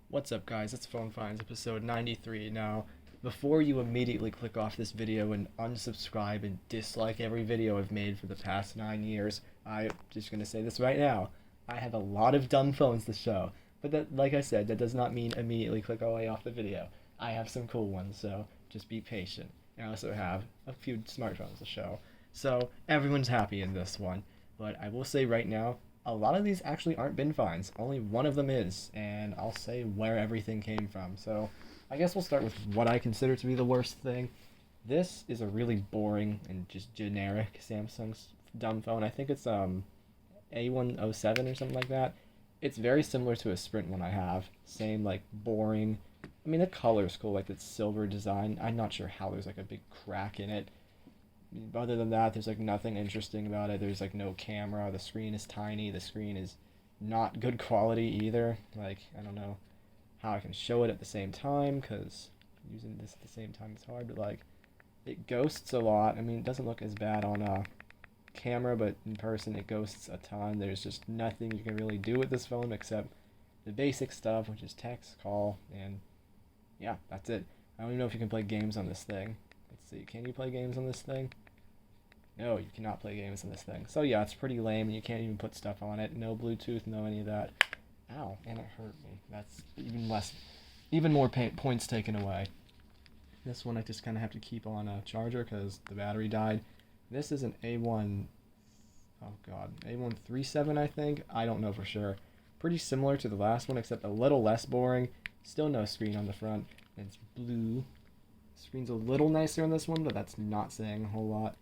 What's up, guys? It's Phone Finds, episode 93. Now, before you immediately click off this video and unsubscribe and dislike every video I've made for the past 9 years, I'm just gonna say this right now. I have a lot of dumb phones to show, but that, like I said, that does not mean immediately click away off the video. I have some cool ones, so just be patient. I also have a few smartphones to show, so everyone's happy in this one. But I will say right now, a lot of these actually aren't bin finds. Only one of them is, and I'll say where everything came from. So I guess we'll start with what I consider to be the worst thing. This is a really boring and just generic Samsung's dumb phone. I think it's A107 or something like that. It's very similar to a Sprint one I have. Same like boring. I mean the color's cool, like it's silver design. I'm not sure how there's like a big crack in it. Other than that, there's like nothing interesting about it. There's like no camera. The screen is tiny. The screen is not good quality either. Like, I don't know how I can show it at the same time because using this at the same time is hard, but like it ghosts a lot. I mean, it doesn't look as bad on a camera, but in person it ghosts a ton. There's just nothing you can really do with this phone except the basic stuff, which is text, call, and yeah, that's it. I don't even know if you can play games on this thing. Let's see, can you play games on this thing? No, you cannot play games on this thing. So yeah, it's pretty lame, and you can't even put stuff on it. No Bluetooth, no any of that. Ow, and it hurt me. That's even more points taken away. This one I just kind of have to keep on a charger because the battery died. This is an A1, oh god, A137 I think? I don't know for sure. Pretty similar to the last one, except a little less boring. Still no screen on the front. It's blue. Screen's a little nicer on this one, but that's not saying a whole lot.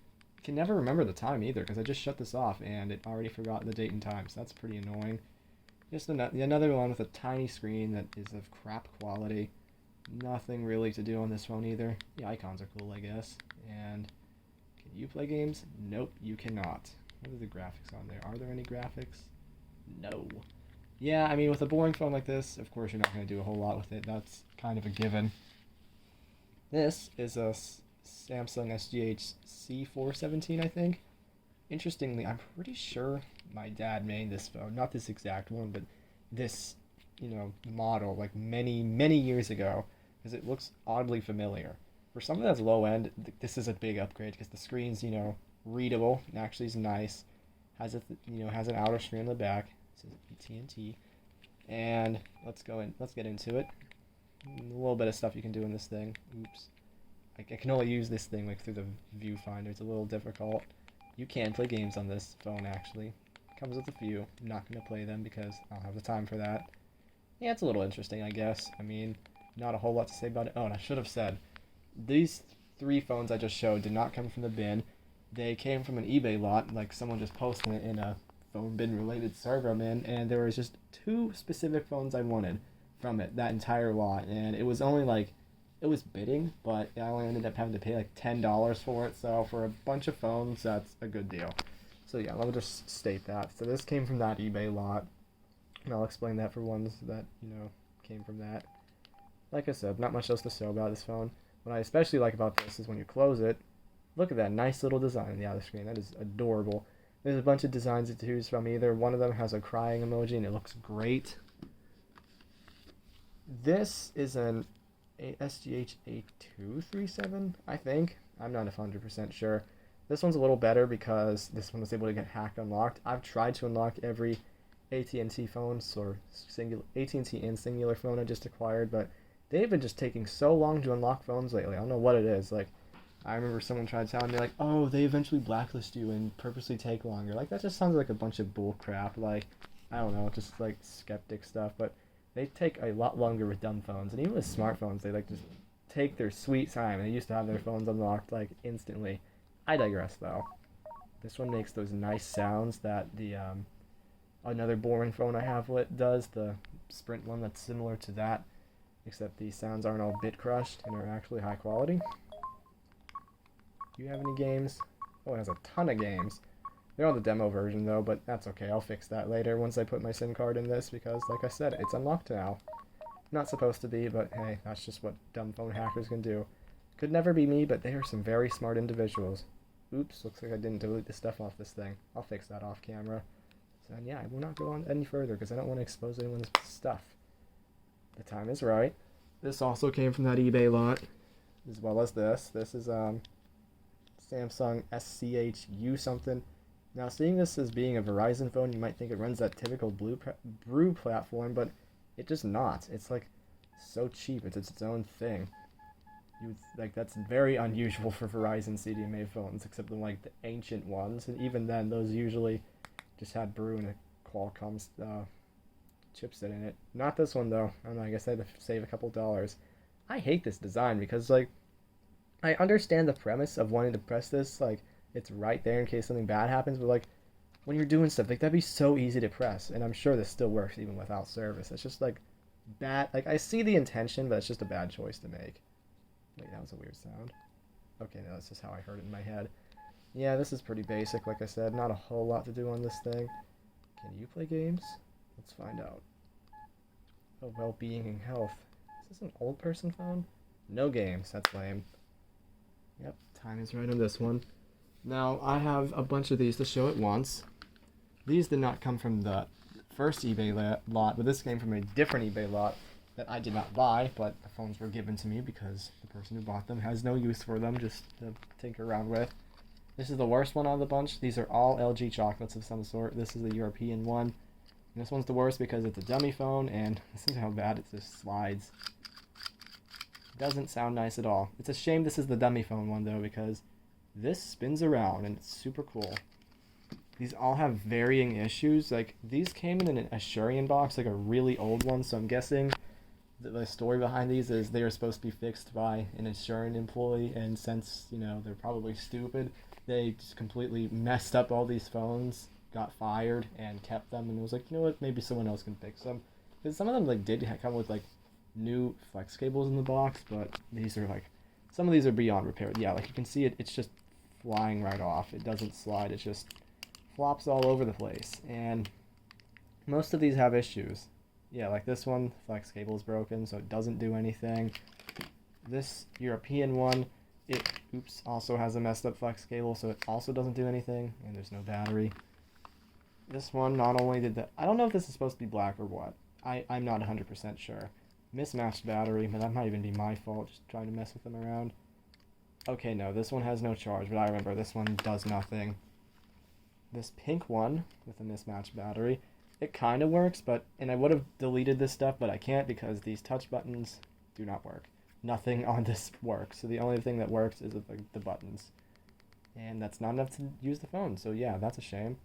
Can never remember the time either because I just shut this off and it already forgot the date and time, so that's pretty annoying. Just another one with a tiny screen that is of crap quality. Nothing really to do on this phone either. The icons are cool, I guess. And can you play games? Nope, you cannot. What are the graphics on there? Are there any graphics? No. Yeah, I mean, with a boring phone like this, of course you're not going to do a whole lot with it. That's kind of a given. This is a Samsung SGH C417, I think. Interestingly, I'm pretty sure my dad made this phone. Not this exact one, but this, model, like many, many years ago, because it looks oddly familiar. For something that's low end, this is a big upgrade because the screen's, readable and actually is nice. Has an outer screen on the back. It says AT&T. And let's get into it. A little bit of stuff you can do in this thing. Oops. I can only use this thing like through the viewfinder. It's a little difficult. You can play games on this phone actually. Comes with a few. I'm not going to play them because I don't have the time for that. Yeah, it's a little interesting, I guess. I mean, not a whole lot to say about it. Oh, and I should have said, these three phones I just showed did not come from the bin. They came from an eBay lot, like someone just posted it in a phone bin related server, man, and there was just two specific phones I wanted from it, that entire lot, and it was only like, it was bidding, but I only ended up having to pay like $10 for it, so for a bunch of phones, that's a good deal. So yeah, let me just state that. So this came from that eBay lot, and I'll explain that for ones that, came from that. Like I said, not much else to say about this phone. What I especially like about this is when you close it, look at that nice little design on the outer screen. That is adorable. There's a bunch of designs to choose from either. One of them has a crying emoji, and it looks great. This is an SGH A237, I think. I'm not 100% sure. This one's a little better because this one was able to get hacked unlocked. I've tried to unlock every AT&T phone or AT&T and Singular phone I just acquired, but they've been just taking so long to unlock phones lately. I don't know what it is. Like, I remember someone tried telling me like, "Oh, they eventually blacklist you and purposely take longer." Like that just sounds like a bunch of bull crap. Like, I don't know, just like skeptic stuff, but they take a lot longer with dumb phones, and even with smartphones, they like just take their sweet time. They used to have their phones unlocked like instantly. I digress though. This one makes those nice sounds that the another boring phone I have does, the Sprint one that's similar to that, except the sounds aren't all bit crushed and are actually high quality. Do you have any games? Oh, it has a ton of games. They're on the demo version though, but that's okay. I'll fix that later once I put my SIM card in this because, like I said, it's unlocked now. Not supposed to be, but hey, that's just what dumb phone hackers can do. Could never be me, but they are some very smart individuals. Oops, looks like I didn't delete the stuff off this thing. I'll fix that off camera. So yeah, I will not go on any further because I don't want to expose anyone's stuff. The time is right. This also came from that eBay lot, as well as this. This is Samsung SCHU something. Now, seeing this as being a Verizon phone, you might think it runs that typical Brew platform, but it does not. It's like so cheap. It's its own thing. That's very unusual for Verizon CDMA phones, except in like the ancient ones, and even then, those usually just had Brew and a Qualcomm chipset in it. Not this one though. I don't know. I guess I had to save a couple dollars. I hate this design because like I understand the premise of wanting to press this like it's right there in case something bad happens, but like when you're doing stuff like that'd be so easy to press, and I'm sure this still works even without service. It's just like bad. Like I see the intention, but it's just a bad choice to make. Wait, that was a weird sound. Okay, no, that's just how I heard it in my head. Yeah, this is pretty basic. Like I said, not a whole lot to do on this thing. Can you play games? Let's find out. Oh, well-being and health. Is this an old person phone? No games. That's lame. Yep, time is right on this one. Now, I have a bunch of these to show at once. These did not come from the first eBay lot, but this came from a different eBay lot that I did not buy, but the phones were given to me because the person who bought them has no use for them, just to tinker around with. This is the worst one out of the bunch. These are all LG chocolates of some sort. This is the European one. And this one's the worst because it's a dummy phone, and this is how bad it just slides. Doesn't sound nice at all. It's a shame this is the dummy phone one, though, because this spins around, and it's super cool. These all have varying issues. Like, these came in an Assurian box, like a really old one, so I'm guessing the story behind these is they are supposed to be fixed by an Assurian employee, and since, you know, they're probably stupid, they just completely messed up all these phones, got fired, and kept them, and was like, you know what, maybe someone else can fix them. Because some of them, like, did come with, like, new flex cables in the box, but these are, like, some of these are beyond repair. Yeah, like, you can see it's just flying right off. It doesn't slide, it just flops all over the place, and most of these have issues. Yeah, like this one, flex cable is broken, so it doesn't do anything. This European one, it also has a messed up flex cable, so it also doesn't do anything, and there's no battery. This one not only did that, I don't know if this is supposed to be black or what. I'm not 100% sure. Mismatched battery, but that might even be my fault, just trying to mess with them around. Okay, no, this one has no charge, but I remember this one does nothing. This pink one with a mismatched battery, it kind of works, and I would have deleted this stuff, but I can't because these touch buttons do not work. Nothing on this works, so the only thing that works is the buttons. And that's not enough to use the phone, so yeah, that's a shame.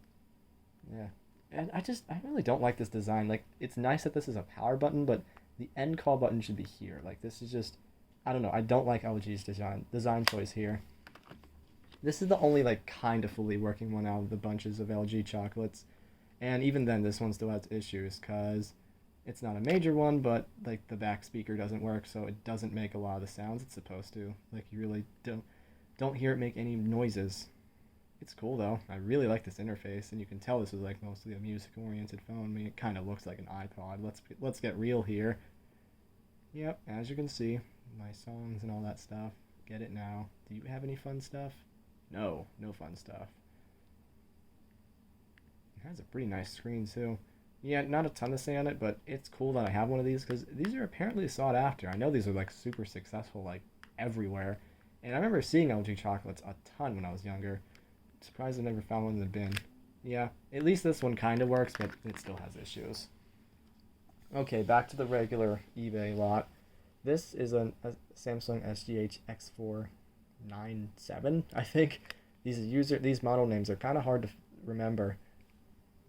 Yeah. And I really don't like this design. Like, it's nice that this is a power button, but the end call button should be here. Like, this is just, I don't know, I don't like LG's design choice here. This is the only, like, kind of fully working one out of the bunches of LG chocolates. And even then, this one still has issues, because it's not a major one, but, like, the back speaker doesn't work, so it doesn't make a lot of the sounds it's supposed to. Like, you really don't hear it make any noises. It's cool, though. I really like this interface, and you can tell this is, like, mostly a music-oriented phone. I mean, it kind of looks like an iPod. Let's get real here. Yep, as you can see, my songs and all that stuff. Get it now. Do you have any fun stuff? No fun stuff. It has a pretty nice screen, too. Yeah, not a ton to say on it, but it's cool that I have one of these, because these are apparently sought after. I know these are, like, super successful, like, everywhere. And I remember seeing LG chocolates a ton when I was younger. Surprised I never found one in the bin. Yeah, at least this one kind of works, but it still has issues. Okay, back to the regular eBay lot. This is a Samsung SGH X497, I think. These model names are kind of hard to remember.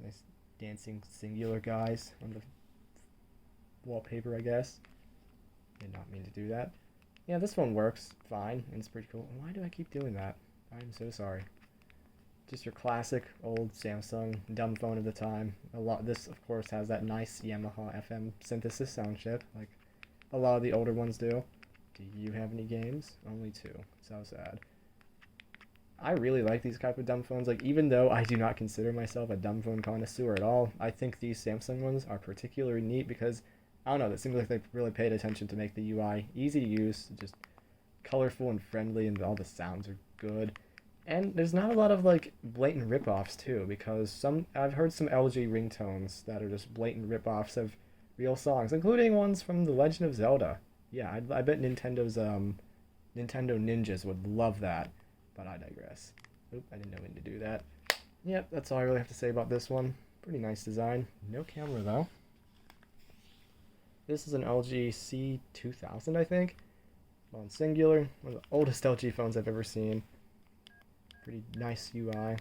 Nice dancing singular guys on the wallpaper, I guess. Did not mean to do that. Yeah, this one works fine, and it's pretty cool. Why do I keep doing that? I'm so sorry. Just your classic old Samsung dumb phone of the time. This, of course, has that nice Yamaha FM synthesis sound chip, like a lot of the older ones do. Do you have any games? Only 2. So sad. I really like these type of dumb phones. Like, even though I do not consider myself a dumb phone connoisseur at all, I think these Samsung ones are particularly neat because, I don't know, it seems like they really paid attention to make the UI easy to use, just colorful and friendly, and all the sounds are good. And there's not a lot of, like, blatant rip-offs, too, because I've heard some LG ringtones that are just blatant rip-offs of real songs, including ones from The Legend of Zelda. Yeah, I bet Nintendo ninjas would love that, but I digress. Oop, I didn't know when to do that. Yep, that's all I really have to say about this one. Pretty nice design. No camera though. This is an LG C2000, I think. On singular, one of the oldest LG phones I've ever seen. Pretty nice UI.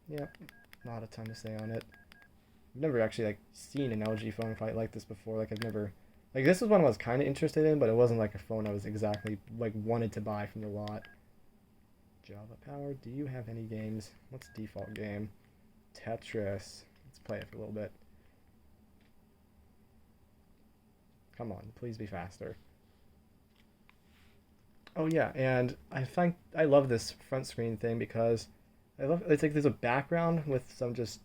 Yep, not a ton to say on it. I've never actually like seen an LG phone quite like this before. Like I've never, like this is one I was kind of interested in, but it wasn't like a phone I was exactly like wanted to buy from the lot. Java Power. Do you have any games? What's the default game? Tetris. Let's play it for a little bit. Come on, please be faster. Oh yeah, and I love this front screen thing because I love it's like there's a background with some just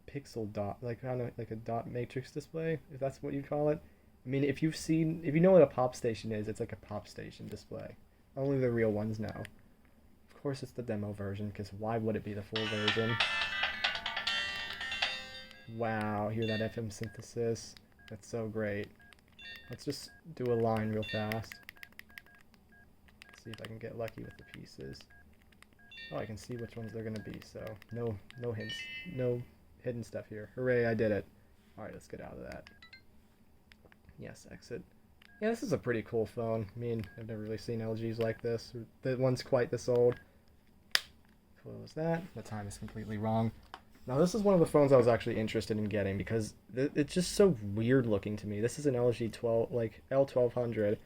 pixel dot like kind of like a dot matrix display, if that's what you call it. I mean, if you know what a pop station is, it's like a pop station display. Only the real ones know. Of course, it's the demo version because why would it be the full version? Wow, hear that FM synthesis? That's so great. Let's just do a line real fast. See if I can get lucky with the pieces. Oh, I can see which ones they're gonna be, so no hints, no hidden stuff here. Hooray, I did it. Alright, let's get out of that. Yes, exit. Yeah, this is a pretty cool phone. I mean, I've never really seen LGs like this. The one's quite this old. Close that. The time is completely wrong. Now, this is one of the phones I was actually interested in getting because it's just so weird looking to me. This is an LG L1200,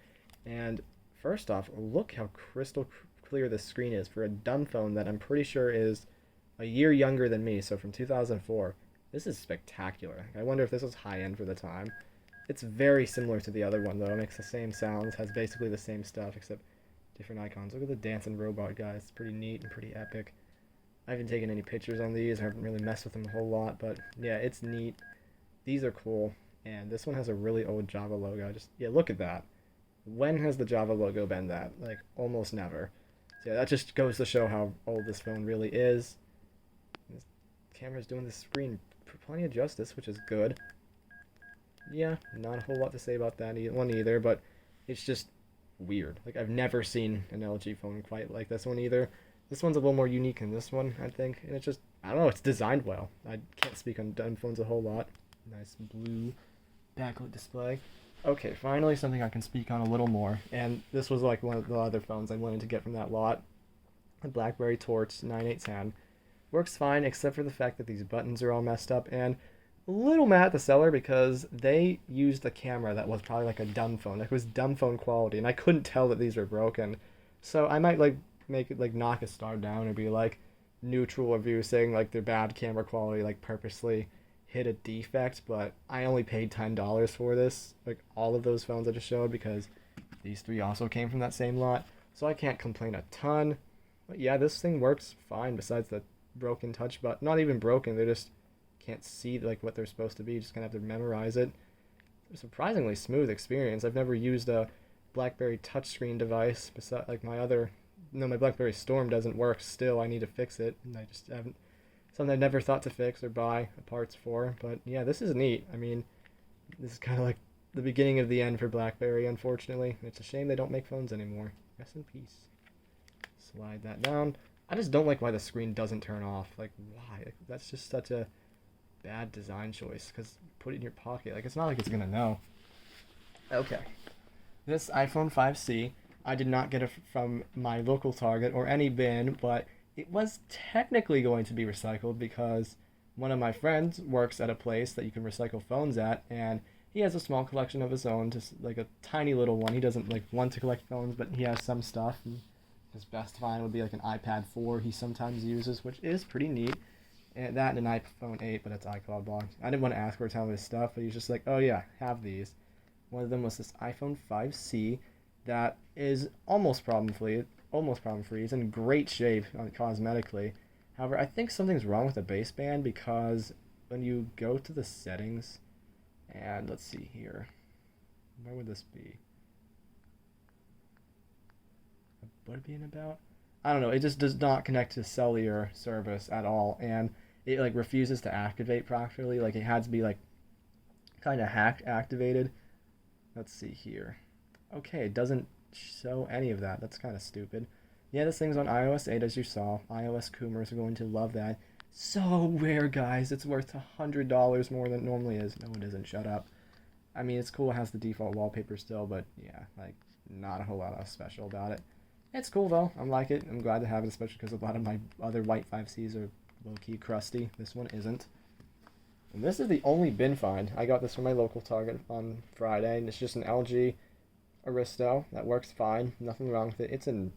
and first off, look how crystal clear the screen is for a dumb phone that I'm pretty sure is a year younger than me, so from 2004. This is spectacular. I wonder if this was high-end for the time. It's very similar to the other one, though. It makes the same sounds, has basically the same stuff, except different icons. Look at the dancing robot guy. It's pretty neat and pretty epic. I haven't taken any pictures on these. I haven't really messed with them a whole lot, but yeah, it's neat. These are cool, and this one has a really old Java logo. Yeah, look at that. When has the Java logo been that? Like, almost never. So yeah, that just goes to show how old this phone really is. This camera's doing the screen plenty of justice, which is good. Yeah, not a whole lot to say about that one either, but it's just weird. Like, I've never seen an LG phone quite like this one either. This one's a little more unique than this one, I think, and it's just, I don't know, it's designed well. I can't speak on dumb phones a whole lot. Nice blue backlit display. Okay, finally something I can speak on a little more, and this was like one of the other phones I wanted to get from that lot. The BlackBerry Torch 9810. Works fine, except for the fact that these buttons are all messed up, and a little mad at the seller because they used a camera that was probably like a dumb phone. Like, it was dumb phone quality, and I couldn't tell that these were broken. So I might like make it like knock a star down or be like neutral review saying like their bad camera quality like purposely hit a defect, but I only paid $10 for this, like all of those phones I just showed, because these three also came from that same lot, so I can't complain a ton. But yeah, this thing works fine besides the broken touch button. Not even broken, they just can't see like what they're supposed to be. You just kind of have to memorize it. It's a surprisingly smooth experience. I've never used a BlackBerry touchscreen device besides like my BlackBerry Storm doesn't work still. I need to fix it, and I just haven't. Something I never thought to fix or buy parts for. But yeah, this is neat. I mean, this is kind of like the beginning of the end for BlackBerry, unfortunately. It's a shame they don't make phones anymore. Rest in peace. Slide that down. I just don't like why the screen doesn't turn off. Like, why? Like, that's just such a bad design choice, because put it in your pocket. Like, it's not like it's going to know. Okay. This iPhone 5C, I did not get it from my local Target or any bin, but it was technically going to be recycled because one of my friends works at a place that you can recycle phones at, and he has a small collection of his own, just like a tiny little one. He doesn't like want to collect phones, but he has some stuff. And his best find would be like an iPad 4 he sometimes uses, which is pretty neat. And that and an iPhone 8, but it's iCloud blocked. I didn't want to ask for some of his stuff, but he's just like, oh yeah, have these. One of them was this iPhone 5C that is almost problem-free. It's in great shape cosmetically. However, I think something's wrong with the baseband, because when you go to the settings, and let's see here, where would this be? Would it be in about? I don't know. It just does not connect to cellular service at all, and it like refuses to activate properly. Like, it had to be like kind of hack activated. Let's see here. Okay, it doesn't show any of that. That's kind of stupid. Yeah, this thing's on iOS 8, as you saw. iOS Coomers are going to love that. So rare, guys. It's worth $100 more than it normally is. No, it isn't. Shut up. I mean, it's cool. It has the default wallpaper still, but yeah, like, not a whole lot else special about it. It's cool, though. I like it. I'm glad to have it, especially because a lot of my other white 5Cs are low-key crusty. This one isn't. And this is the only bin find. I got this from my local Target on Friday, and it's just an LG Aristo that works fine. Nothing wrong with it. It's in,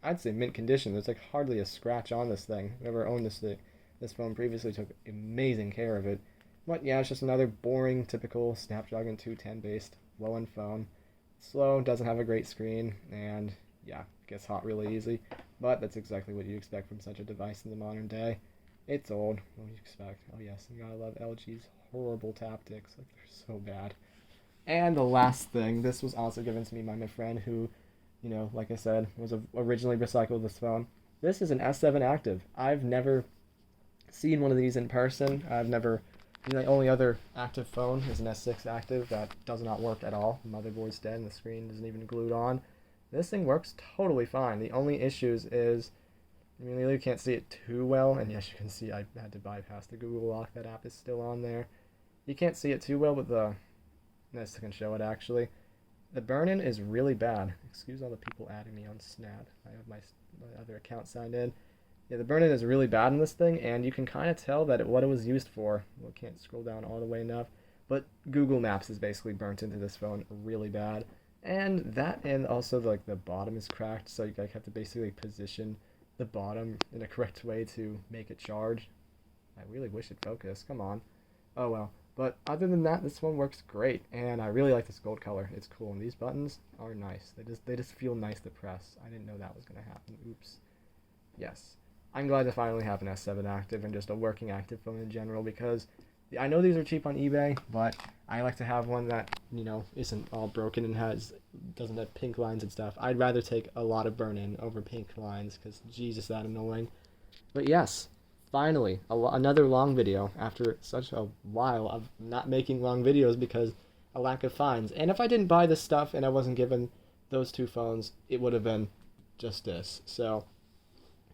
I'd say, mint condition. There's like hardly a scratch on this thing. Whoever owned this phone previously took amazing care of it. But yeah, it's just another boring, typical Snapdragon 210 based low-end phone. Slow, doesn't have a great screen, and yeah, gets hot really easy. But that's exactly what you expect from such a device in the modern day. It's old. What do you expect? Oh yes, you gotta love LG's horrible taptics. Like, they're so bad. And the last thing, this was also given to me by my friend who, like I said, was originally recycled this phone. This is an S7 Active. I've never seen one of these in person. The only other active phone is an S6 Active that does not work at all. The motherboard's dead and the screen isn't even glued on. This thing works totally fine. The only issues is, you really can't see it too well, and yes, you can see I had to bypass the Google Lock. That app is still on there. You can't see it too well, but this can show it actually. The burn-in is really bad. Excuse all the people adding me on Snap. I have my other account signed in. Yeah, the burn-in is really bad in this thing, and you can kind of tell that what it was used for. Well, I can't scroll down all the way enough, but Google Maps is basically burnt into this phone really bad. And also like the bottom is cracked, so you have to basically position the bottom in a correct way to make it charge. I really wish it focused. Come on. Oh well. But other than that, this one works great, and I really like this gold color. It's cool, and these buttons are nice. They just feel nice to press. I didn't know that was gonna happen. Oops. Yes. I'm glad to finally have an S7 Active and just a working active phone in general, because I know these are cheap on eBay, but I like to have one that, isn't all broken and doesn't have pink lines and stuff. I'd rather take a lot of burn-in over pink lines, because Jesus, that annoying. But yes, finally, another long video after such a while of not making long videos because a lack of finds. And if I didn't buy this stuff and I wasn't given those two phones, it would have been just this. So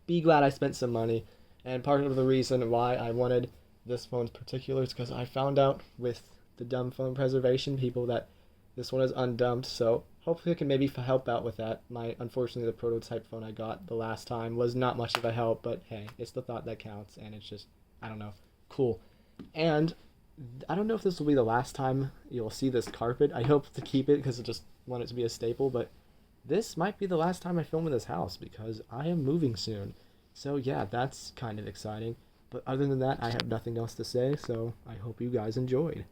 be glad I spent some money. And part of the reason why I wanted this phone in particular is because I found out with the dumb phone preservation people that this one is undumped. So hopefully I can maybe help out with that. Unfortunately, the prototype phone I got the last time was not much of a help, but hey, it's the thought that counts, and it's just, I don't know, cool. And I don't know if this will be the last time you'll see this carpet. I hope to keep it because I just want it to be a staple, but this might be the last time I film in this house because I am moving soon. So yeah, that's kind of exciting. But other than that, I have nothing else to say, so I hope you guys enjoyed.